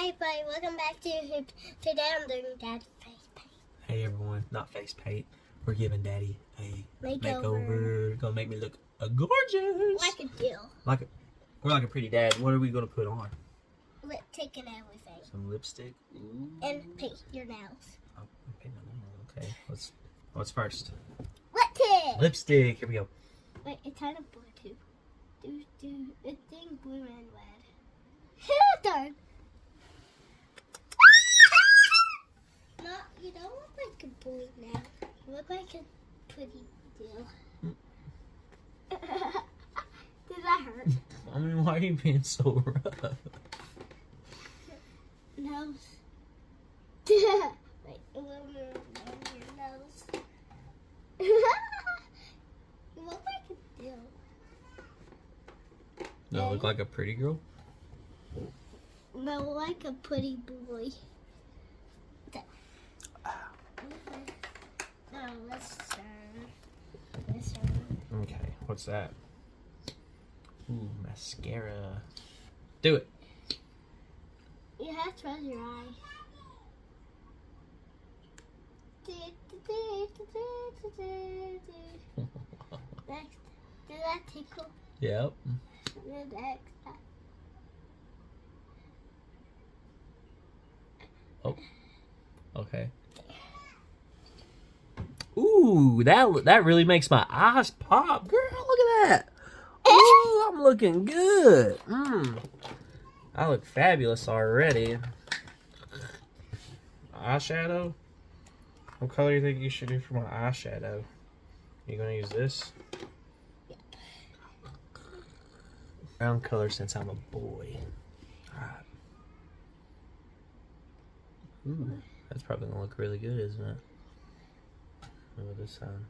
Hey everybody, welcome back to today I'm doing Dad's face paint. Hey everyone, not face paint. We're giving Daddy a makeover. Gonna make me look gorgeous. Like a deal. We're like a pretty dad. What are we gonna put on? Lipstick and everything. Some lipstick. Ooh. And paint your nails. Oh, paint my nails. Okay. What's first? Lipstick. Lipstick. Here we go. Wait, it's kind of blue too. It's in blue and red. Darn. No, you don't look like a boy now. You look like a pretty deal. Did that hurt? I mean, why are you being so rough? Nose. Wait, a little more on your nose. You look like a deal. Do I look like a pretty girl? No, like a pretty boy. No, let's turn. Okay, what's that? Ooh, mascara. Do it. You have to run your eye. Next. Did that tickle? Yep. Next. Oh. Okay. Ooh, that really makes my eyes pop. Girl, look at that. Ooh, I'm looking good. I look fabulous already. Eyeshadow? What color do you think you should do for my eyeshadow? You gonna use this? Yeah. Brown color since I'm a boy. Alright. Ooh, that's probably gonna look really good, isn't it? What about this side?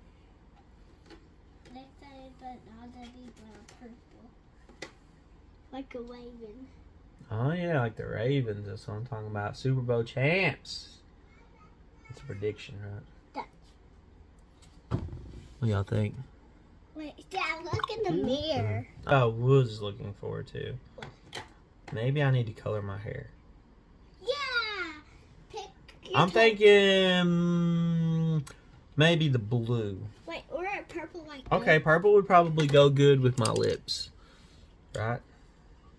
Next side, but now that'd be brown purple. Like a raven. Oh yeah, like the Ravens. That's what I'm talking about. Super Bowl champs. That's a prediction, right? That. What do y'all think? Wait, Dad, look in the mirror. Oh, was looking forward to. Maybe I need to color my hair. Yeah. I'm thinking maybe the blue. Wait, or a purple like Okay, that. purple would probably go good with my lips. Right?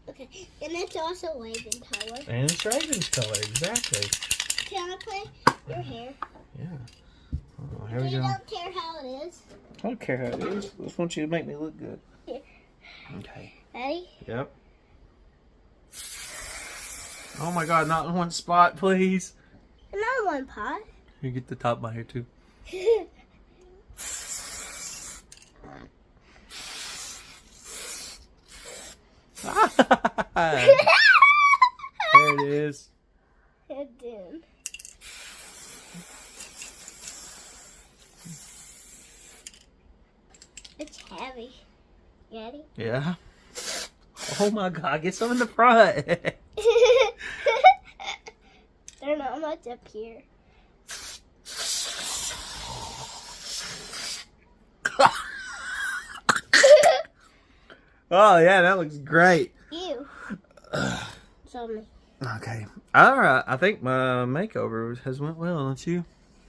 Okay, and it's also raven color. And it's Raven's color, exactly. Can I play your hair? Yeah. Oh, here we You go. don't care how it is. I don't care how it is. I just want you to make me look good. Here. Okay. Ready? Yep. Oh my god, not in one spot, please. Another one pot. You get the top of my hair too. There it is. It did. It's heavy. Ready? Yeah. Oh my god, get some in the front. There's not much up here. Oh yeah, that looks great. Ew. Show me. Okay. Alright, I think my makeover has went well, don't you?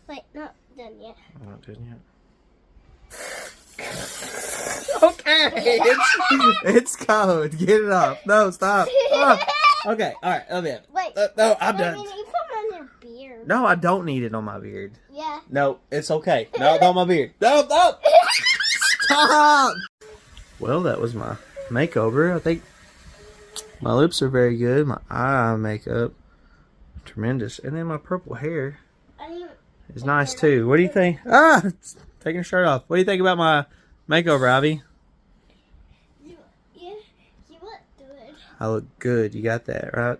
Wait, not done yet. I'm not done yet. Okay, it's cold. Get it off. No, stop. Oh. Okay, alright, I'll be it. Wait. No, I'm Wait, done. you need some on your beard. No, I don't need it on my beard. Yeah. No, it's okay. No, not my beard. No, no. Stop. Well, that was my makeover. I think my lips are very good. My eye makeup, tremendous. And then my purple hair is nice too. What do you think? Ah, it's taking your shirt off. What do you think about my makeover, Ivy? You look good. I look good. You got that, right?